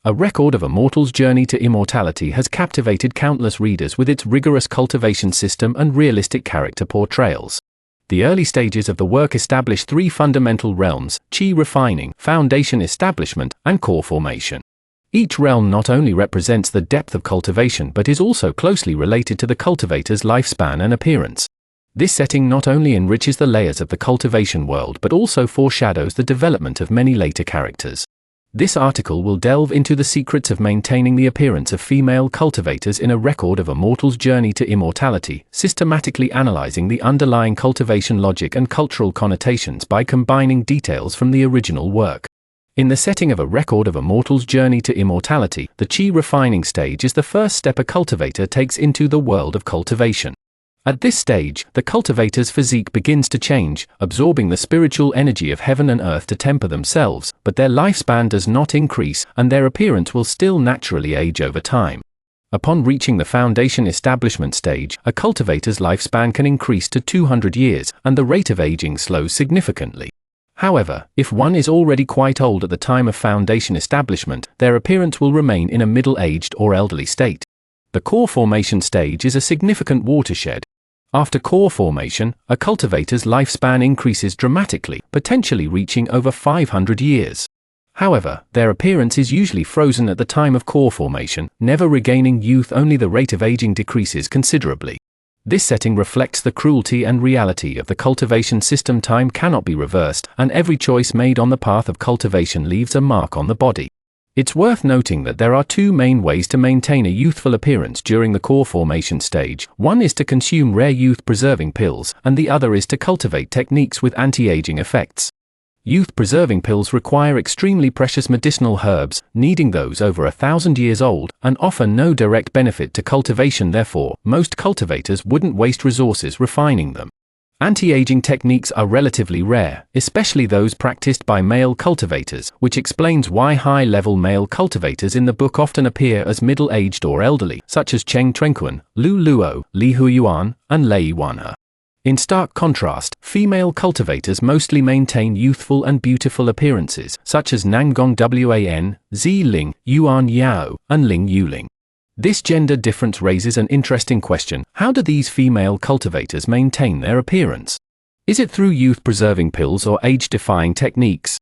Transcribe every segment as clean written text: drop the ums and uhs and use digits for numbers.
A Record of a Mortal's Journey to Immortality has captivated countless readers with its rigorous cultivation system and realistic character portrayals. The early stages of the work establish three fundamental realms: chi refining, foundation establishment, and core formation. Each realm not only represents the depth of cultivation but is also closely related to the cultivator's lifespan and appearance. This setting not only enriches the layers of the cultivation world but also foreshadows the development of many later characters. This article will delve into the secrets of maintaining the appearance of female cultivators in A Record of a Mortal's Journey to Immortality, systematically analyzing the underlying cultivation logic and cultural connotations by combining details from the original work. In the setting of A Record of a Mortal's Journey to Immortality, the chi refining stage is the first step a cultivator takes into the world of cultivation. At this stage, the cultivator's physique begins to change, absorbing the spiritual energy of heaven and earth to temper themselves, but their lifespan does not increase, and their appearance will still naturally age over time. Upon reaching the foundation establishment stage, a cultivator's lifespan can increase to 200 years, and the rate of aging slows significantly. However, if one is already quite old at the time of foundation establishment, their appearance will remain in a middle-aged or elderly state. The core formation stage is a significant watershed. After core formation, a cultivator's lifespan increases dramatically, potentially reaching over 500 years. However, their appearance is usually frozen at the time of core formation, never regaining youth. Only the rate of aging decreases considerably. This setting reflects the cruelty and reality of the cultivation system. Time cannot be reversed, and every choice made on the path of cultivation leaves a mark on the body. It's worth noting that there are two main ways to maintain a youthful appearance during the core formation stage. One is to consume rare youth-preserving pills, and the other is to cultivate techniques with anti-aging effects. Youth-preserving pills require extremely precious medicinal herbs, needing those over 1,000 years old, and offer no direct benefit to cultivation. Therefore, most cultivators wouldn't waste resources refining them. Anti-aging techniques are relatively rare, especially those practiced by male cultivators, which explains why high-level male cultivators in the book often appear as middle-aged or elderly, such as Cheng Trenquan, Lu Luo, Li Huiyuan, and Lei Wanhe. In stark contrast, female cultivators mostly maintain youthful and beautiful appearances, such as Nangong Wan, Zi Ling, Yuan Yao, and Ling Yuling. This gender difference raises an interesting question: how do these female cultivators maintain their appearance? Is it through youth-preserving pills or age-defying techniques?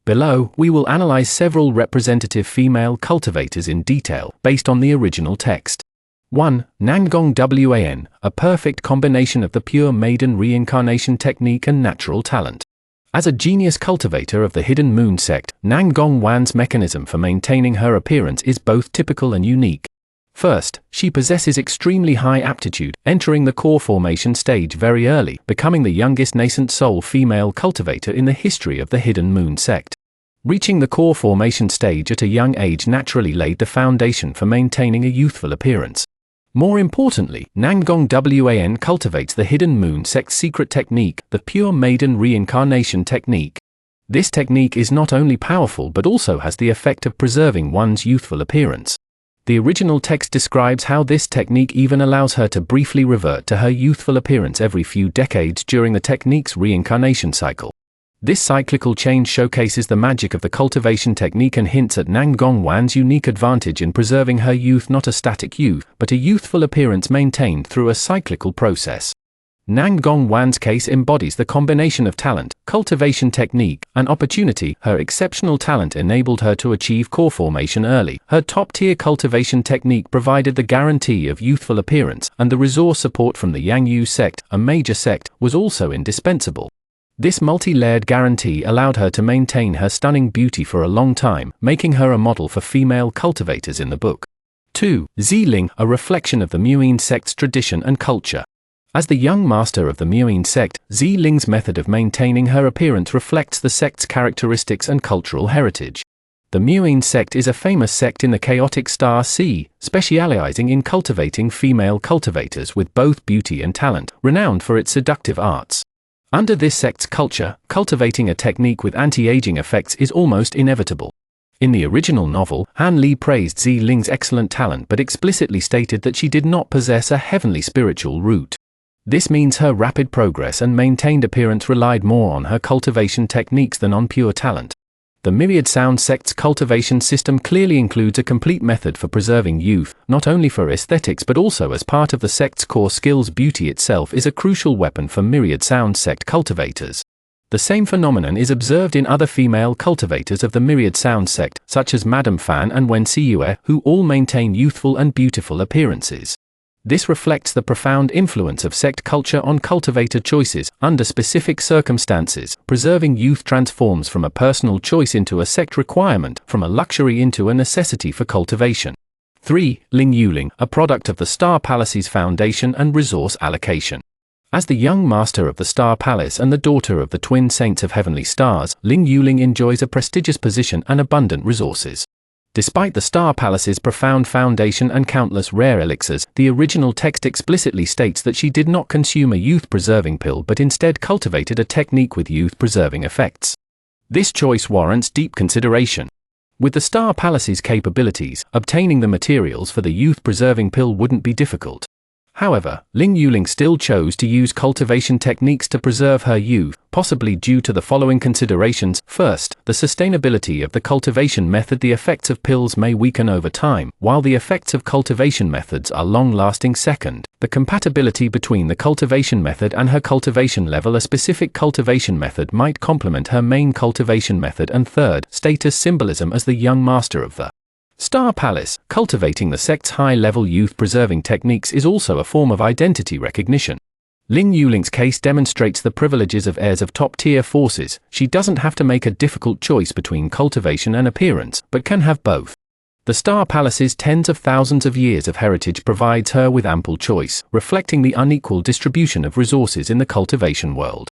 Below, we will analyze several representative female cultivators in detail, based on the original text. 1. Nangong Wan, a perfect combination of the pure maiden reincarnation technique and natural talent. As a genius cultivator of the Hidden Moon sect, Nangong Wan's mechanism for maintaining her appearance is both typical and unique. First, she possesses extremely high aptitude, entering the core formation stage very early, becoming the youngest nascent soul female cultivator in the history of the Hidden Moon sect. Reaching the core formation stage at a young age naturally laid the foundation for maintaining a youthful appearance. More importantly, Nangong Wan cultivates the Hidden Moon sect's secret technique, the pure maiden reincarnation technique. This technique is not only powerful but also has the effect of preserving one's youthful appearance. The original text describes how this technique even allows her to briefly revert to her youthful appearance every few decades during the technique's reincarnation cycle. This cyclical change showcases the magic of the cultivation technique and hints at Nangong Wan's unique advantage in preserving her youth, not a static youth, but a youthful appearance maintained through a cyclical process. Nangong Wan's case embodies the combination of talent, cultivation technique, and opportunity. Her exceptional talent enabled her to achieve core formation early. Her top-tier cultivation technique provided the guarantee of youthful appearance, and the resource support from the Yangyu sect, a major sect, was also indispensable. This multi-layered guarantee allowed her to maintain her stunning beauty for a long time, making her a model for female cultivators in the book. 2. Zi Ling, a reflection of the Muin sect's tradition and culture. As the young master of the Muin sect, Zi Ling's method of maintaining her appearance reflects the sect's characteristics and cultural heritage. The Muin sect is a famous sect in the chaotic Star Sea, specializing in cultivating female cultivators with both beauty and talent, renowned for its seductive arts. Under this sect's culture, cultivating a technique with anti-aging effects is almost inevitable. In the original novel, Han Li praised Zi Ling's excellent talent but explicitly stated that she did not possess a heavenly spiritual root. This means her rapid progress and maintained appearance relied more on her cultivation techniques than on pure talent. The Myriad Sound sect's cultivation system clearly includes a complete method for preserving youth, not only for aesthetics but also as part of the sect's core skills. Beauty itself is a crucial weapon for Myriad Sound sect cultivators. The same phenomenon is observed in other female cultivators of the Myriad Sound sect, such as Madame Fan and Wen Siyue, who all maintain youthful and beautiful appearances. This reflects the profound influence of sect culture on cultivator choices. Under specific circumstances, preserving youth transforms from a personal choice into a sect requirement, from a luxury into a necessity for cultivation. 3. Ling Yuling, a product of the Star Palace's foundation and resource allocation. As the young master of the Star Palace and the daughter of the twin saints of heavenly stars, Ling Yuling enjoys a prestigious position and abundant resources. Despite the Star Palace's profound foundation and countless rare elixirs, the original text explicitly states that she did not consume a youth-preserving pill but instead cultivated a technique with youth-preserving effects. This choice warrants deep consideration. With the Star Palace's capabilities, obtaining the materials for the youth-preserving pill wouldn't be difficult. However, Ling Yuling still chose to use cultivation techniques to preserve her youth, possibly due to the following considerations. First, the sustainability of the cultivation method. The effects of pills may weaken over time, while the effects of cultivation methods are long-lasting. Second, the compatibility between the cultivation method and her cultivation level. A specific cultivation method might complement her main cultivation method. And third, status symbolism. As the young master of the Star Palace, cultivating the sect's high-level youth-preserving techniques is also a form of identity recognition. Ling Yuling's case demonstrates the privileges of heirs of top-tier forces. She doesn't have to make a difficult choice between cultivation and appearance, but can have both. The Star Palace's tens of thousands of years of heritage provides her with ample choice, reflecting the unequal distribution of resources in the cultivation world.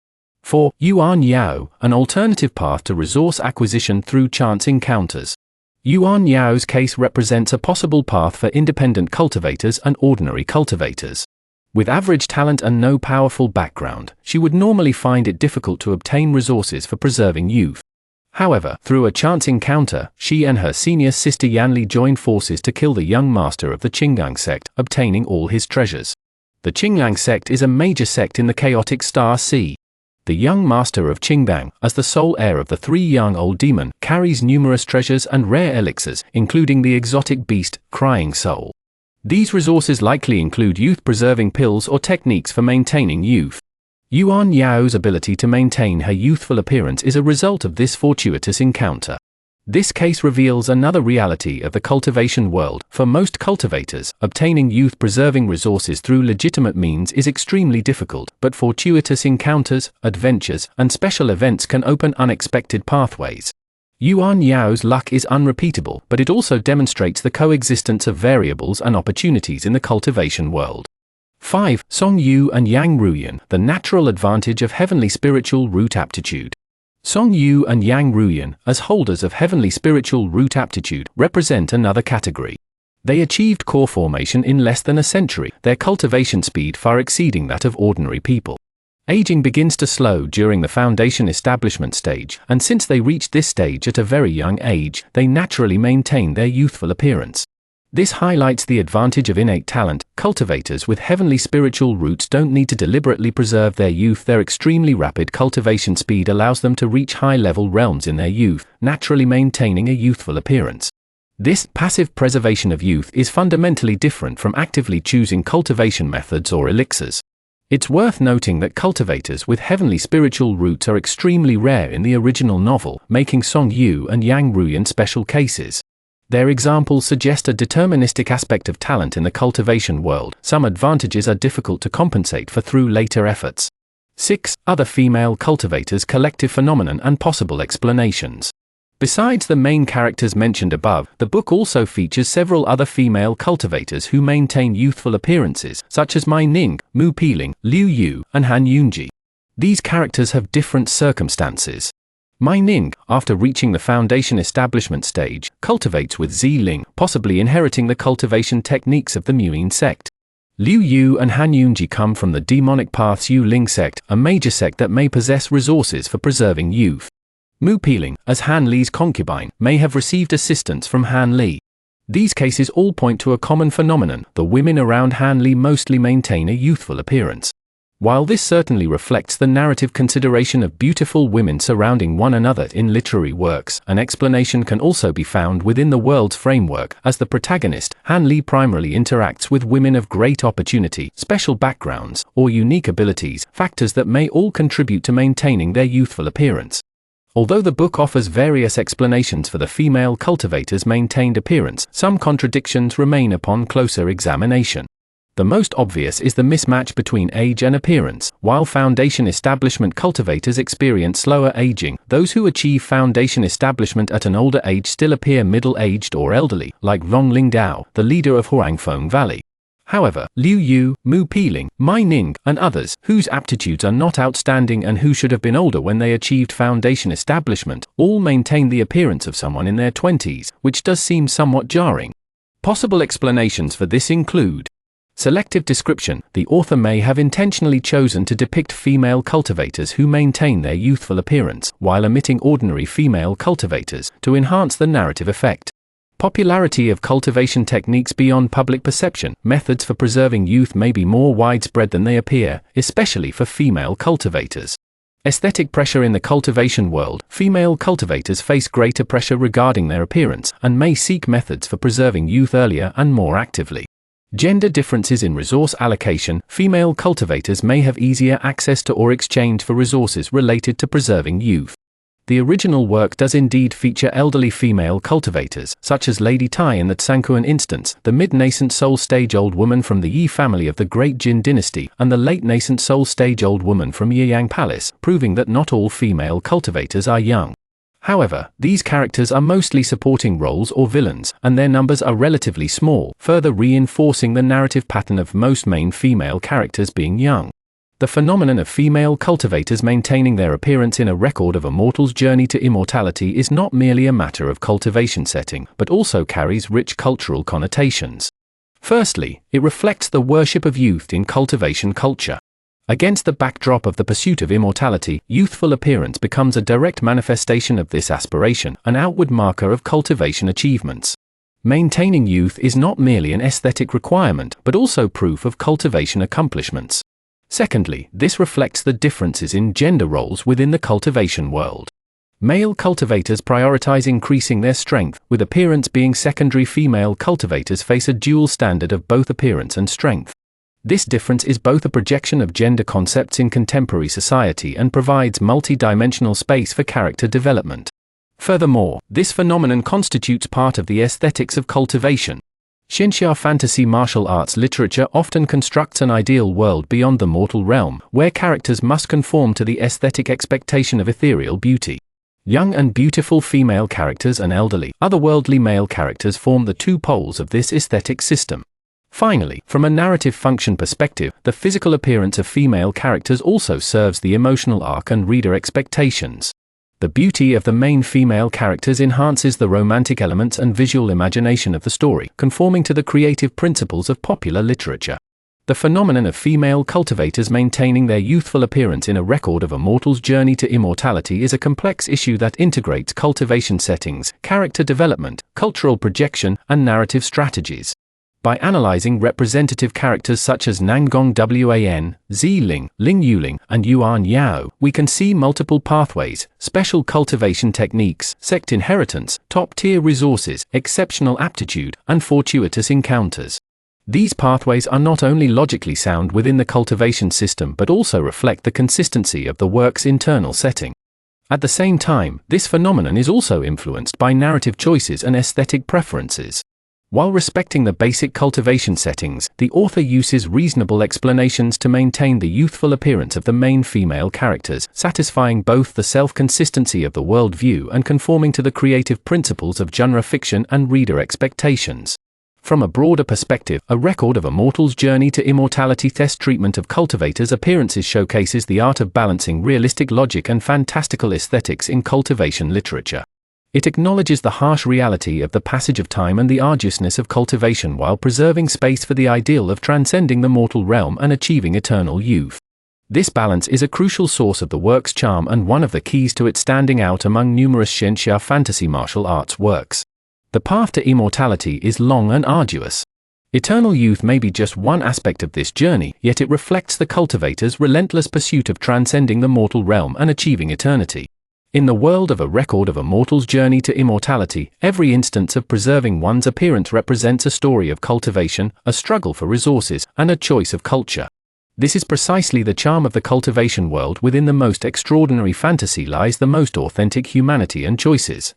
4. Yuan Yao, an alternative path to resource acquisition through chance encounters. Yuan Yao's case represents a possible path for independent cultivators and ordinary cultivators. With average talent and no powerful background, she would normally find it difficult to obtain resources for preserving youth. However, through a chance encounter, she and her senior sister Yanli joined forces to kill the young master of the Qinggang sect, obtaining all his treasures. The Qinggang sect is a major sect in the chaotic Star Sea. The young master of Qingdang, as the sole heir of the three young old demon, carries numerous treasures and rare elixirs, including the exotic beast, Crying Soul. These resources likely include youth-preserving pills or techniques for maintaining youth. Yuan Yao's ability to maintain her youthful appearance is a result of this fortuitous encounter. This case reveals another reality of the cultivation world. For most cultivators, obtaining youth-preserving resources through legitimate means is extremely difficult, but fortuitous encounters, adventures, and special events can open unexpected pathways. Yuan Yao's luck is unrepeatable, but it also demonstrates the coexistence of variables and opportunities in the cultivation world. 5. Song Yu and Yang Ruyan, the natural advantage of heavenly spiritual root aptitude. Song Yu and Yang Ruyan, as holders of heavenly spiritual root aptitude, represent another category. They achieved core formation in less than a century, their cultivation speed far exceeding that of ordinary people. Aging begins to slow during the foundation establishment stage, and since they reached this stage at a very young age, they naturally maintain their youthful appearance. This highlights the advantage of innate talent. Cultivators with heavenly spiritual roots don't need to deliberately preserve their youth. Their extremely rapid cultivation speed allows them to reach high-level realms in their youth, naturally maintaining a youthful appearance. This passive preservation of youth is fundamentally different from actively choosing cultivation methods or elixirs. It's worth noting that cultivators with heavenly spiritual roots are extremely rare in the original novel, making Song Yu and Yang Ruyan special cases. Their examples suggest a deterministic aspect of talent in the cultivation world. Some advantages are difficult to compensate for through later efforts. 6. Other female cultivators' collective phenomenon and possible explanations. Besides the main characters mentioned above, the book also features several other female cultivators who maintain youthful appearances, such as Mai Ning, Mu Piling, Liu Yu, and Han Yunji. These characters have different circumstances. Mai Ning, after reaching the foundation establishment stage, cultivates with Zi Ling, possibly inheriting the cultivation techniques of the Muyin sect. Liu Yu and Han Yunji come from the demonic path's Yu Ling sect, a major sect that may possess resources for preserving youth. Mu Piling, as Han Li's concubine, may have received assistance from Han Li. These cases all point to a common phenomenon: the women around Han Li mostly maintain a youthful appearance. While this certainly reflects the narrative consideration of beautiful women surrounding one another in literary works, an explanation can also be found within the world's framework, as the protagonist, Han Li, primarily interacts with women of great opportunity, special backgrounds, or unique abilities, factors that may all contribute to maintaining their youthful appearance. Although the book offers various explanations for the female cultivator's maintained appearance, some contradictions remain upon closer examination. The most obvious is the mismatch between age and appearance. While foundation establishment cultivators experience slower aging, those who achieve foundation establishment at an older age still appear middle-aged or elderly, like Rong Lingdao, the leader of Huangfeng Valley. However, Liu Yu, Mu Piling, Mai Ning, and others, whose aptitudes are not outstanding and who should have been older when they achieved foundation establishment, all maintain the appearance of someone in their 20s, which does seem somewhat jarring. Possible explanations for this include selective description. The author may have intentionally chosen to depict female cultivators who maintain their youthful appearance, while omitting ordinary female cultivators, to enhance the narrative effect. Popularity of cultivation techniques beyond public perception. Methods for preserving youth may be more widespread than they appear, especially for female cultivators. Aesthetic pressure in the cultivation world. Female cultivators face greater pressure regarding their appearance, and may seek methods for preserving youth earlier and more actively. Gender differences in resource allocation. Female cultivators may have easier access to or exchange for resources related to preserving youth. The original work does indeed feature elderly female cultivators, such as Lady Tai in the Tsankuan instance, the mid-nascent soul stage old woman from the Yi family of the Great Jin dynasty, and the late-nascent soul stage old woman from Yiyang Palace, proving that not all female cultivators are young. However, these characters are mostly supporting roles or villains, and their numbers are relatively small, further reinforcing the narrative pattern of most main female characters being young. The phenomenon of female cultivators maintaining their appearance in A Record of a Mortal's Journey to Immortality is not merely a matter of cultivation setting, but also carries rich cultural connotations. Firstly, it reflects the worship of youth in cultivation culture. Against the backdrop of the pursuit of immortality, youthful appearance becomes a direct manifestation of this aspiration, an outward marker of cultivation achievements. Maintaining youth is not merely an aesthetic requirement, but also proof of cultivation accomplishments. Secondly, this reflects the differences in gender roles within the cultivation world. Male cultivators prioritize increasing their strength, with appearance being secondary. Female cultivators face a dual standard of both appearance and strength. This difference is both a projection of gender concepts in contemporary society and provides multi-dimensional space for character development. Furthermore, this phenomenon constitutes part of the aesthetics of cultivation. Xinxia fantasy martial arts literature often constructs an ideal world beyond the mortal realm, where characters must conform to the aesthetic expectation of ethereal beauty. Young and beautiful female characters and elderly, otherworldly male characters form the two poles of this aesthetic system. Finally, from a narrative function perspective, the physical appearance of female characters also serves the emotional arc and reader expectations. The beauty of the main female characters enhances the romantic elements and visual imagination of the story, conforming to the creative principles of popular literature. The phenomenon of female cultivators maintaining their youthful appearance in A Record of a Mortal's Journey to Immortality is a complex issue that integrates cultivation settings, character development, cultural projection, and narrative strategies. By analyzing representative characters such as Nangong Wan, Zi Ling, Ling Yuling, and Yuan Yao, we can see multiple pathways, special cultivation techniques, sect inheritance, top-tier resources, exceptional aptitude, and fortuitous encounters. These pathways are not only logically sound within the cultivation system but also reflect the consistency of the work's internal setting. At the same time, this phenomenon is also influenced by narrative choices and aesthetic preferences. While respecting the basic cultivation settings, the author uses reasonable explanations to maintain the youthful appearance of the main female characters, satisfying both the self-consistency of the worldview and conforming to the creative principles of genre fiction and reader expectations. From a broader perspective, A Record of a Mortal's Journey to Immortality test treatment of cultivators' appearances showcases the art of balancing realistic logic and fantastical aesthetics in cultivation literature. It acknowledges the harsh reality of the passage of time and the arduousness of cultivation while preserving space for the ideal of transcending the mortal realm and achieving eternal youth. This balance is a crucial source of the work's charm and one of the keys to its standing out among numerous Xinxia fantasy martial arts works. The path to immortality is long and arduous. Eternal youth may be just one aspect of this journey, yet it reflects the cultivator's relentless pursuit of transcending the mortal realm and achieving eternity. In the world of A Record of a Mortal's Journey to Immortality, every instance of preserving one's appearance represents a story of cultivation, a struggle for resources, and a choice of culture. This is precisely the charm of the cultivation world. Within the most extraordinary fantasy lies the most authentic humanity and choices.